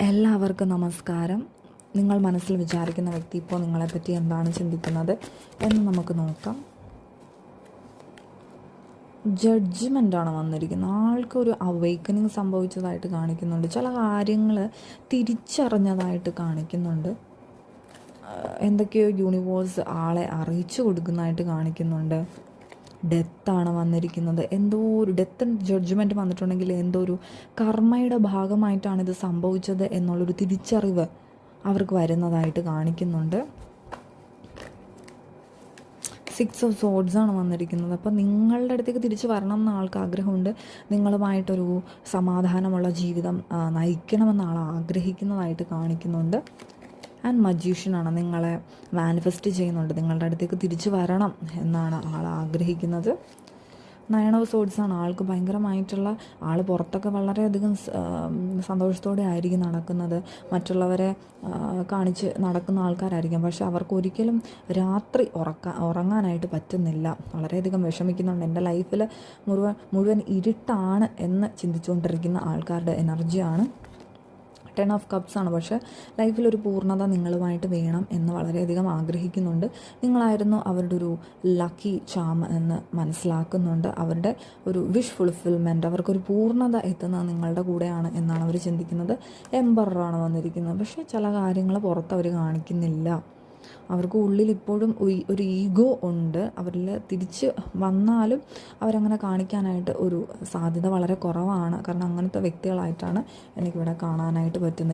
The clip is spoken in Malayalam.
എല്ലാവർക്കും നമസ്കാരം. നിങ്ങൾ മനസ്സിൽ വിചാരിക്കുന്ന വ്യക്തി ഇപ്പോൾ നിങ്ങളെപ്പറ്റി എന്താണ് ചിന്തിക്കുന്നത് എന്ന് നമുക്ക് നോക്കാം. ജഡ്ജ്മെൻ്റാണ് വന്നിരിക്കുന്നത്. ആൾക്കൊരു അവെയ്ക്കനിങ് സംഭവിച്ചതായിട്ട് കാണിക്കുന്നുണ്ട്. ചില കാര്യങ്ങൾ തിരിച്ചറിഞ്ഞതായിട്ട് കാണിക്കുന്നുണ്ട്. എന്തൊക്കെയോ യൂണിവേഴ്സ് ആളെ അറിയിച്ചു കൊടുക്കുന്നതായിട്ട് കാണിക്കുന്നുണ്ട്. ഡെത്താണ് വന്നിരിക്കുന്നത്. എന്തോ ഒരു ഡെത്ത് ജഡ്ജ്മെൻറ്റ് വന്നിട്ടുണ്ടെങ്കിൽ എന്തോ ഒരു കർമ്മയുടെ ഭാഗമായിട്ടാണ് ഇത് സംഭവിച്ചത് എന്നുള്ളൊരു തിരിച്ചറിവ് അവർക്ക് വരുന്നതായിട്ട് കാണിക്കുന്നുണ്ട്. 6 ഓഫ് സോഡ്സ് ആണ് വന്നിരിക്കുന്നത്. അപ്പോൾ നിങ്ങളുടെ അടുത്തേക്ക് തിരിച്ച് വരണം എന്ന ആൾക്ക് ആഗ്രഹമുണ്ട്. നിങ്ങളുമായിട്ടൊരു സമാധാനമുള്ള ജീവിതം നയിക്കണമെന്ന് ആൾ ആഗ്രഹിക്കുന്നതായിട്ട് കാണിക്കുന്നുണ്ട്. ആൻഡ് മജീഷ്യനാണ്, നിങ്ങളെ മാനിഫെസ്റ്റ് ചെയ്യുന്നുണ്ട്. നിങ്ങളുടെ അടുത്തേക്ക് തിരിച്ചു വരണം എന്നാണ് ആൾ ആഗ്രഹിക്കുന്നത്. 9 ഓഫ് സോഡ്സ് ആണ്. ആൾക്ക് ഭയങ്കരമായിട്ടുള്ള ആൾ പുറത്തൊക്കെ വളരെയധികം സന്തോഷത്തോടെ ആയിരിക്കും നടക്കുന്നത്. മറ്റുള്ളവരെ കാണിച്ച് നടക്കുന്ന ആൾക്കാരായിരിക്കും. പക്ഷെ അവർക്ക് ഒരിക്കലും രാത്രി ഉറങ്ങാനായിട്ട് പറ്റുന്നില്ല. വളരെയധികം വിഷമിക്കുന്നുണ്ട്. എൻ്റെ ലൈഫിൽ മുഴുവൻ ഇരുട്ടാണ് എന്ന് ചിന്തിച്ചുകൊണ്ടിരിക്കുന്ന ആൾക്കാരുടെ എനർജിയാണ്. 10 ഓഫ് കപ്സ് ആണ്. പക്ഷേ ലൈഫിലൊരു പൂർണ്ണത നിങ്ങളുമായിട്ട് വേണം എന്ന് വളരെയധികം ആഗ്രഹിക്കുന്നുണ്ട്. നിങ്ങളായിരുന്നു അവരുടെ ഒരു ലക്കി ചാം എന്ന് മനസ്സിലാക്കുന്നുണ്ട്. അവരുടെ ഒരു വിഷ് ഫുൾഫിൽമെൻറ്റ്, അവർക്കൊരു പൂർണ്ണത എത്തുന്നത് നിങ്ങളുടെ കൂടെയാണ് എന്നാണ് അവർ ചിന്തിക്കുന്നത്. എംപററാണ് വന്നിരിക്കുന്നത്. പക്ഷേ ചില കാര്യങ്ങൾ പുറത്ത് അവർ കാണിക്കുന്നില്ല. അവർക്ക് ഉള്ളിൽ ഇപ്പോഴും ഒരു ഈഗോ ഉണ്ട്. അവരിൽ തിരിച്ച് വന്നാലും അവരങ്ങനെ കാണിക്കാനായിട്ട് ഒരു സാധ്യത വളരെ കുറവാണ്. കാരണം അങ്ങനത്തെ വ്യക്തികളായിട്ടാണ് എനിക്കിവിടെ കാണാനായിട്ട് പറ്റുന്നത്.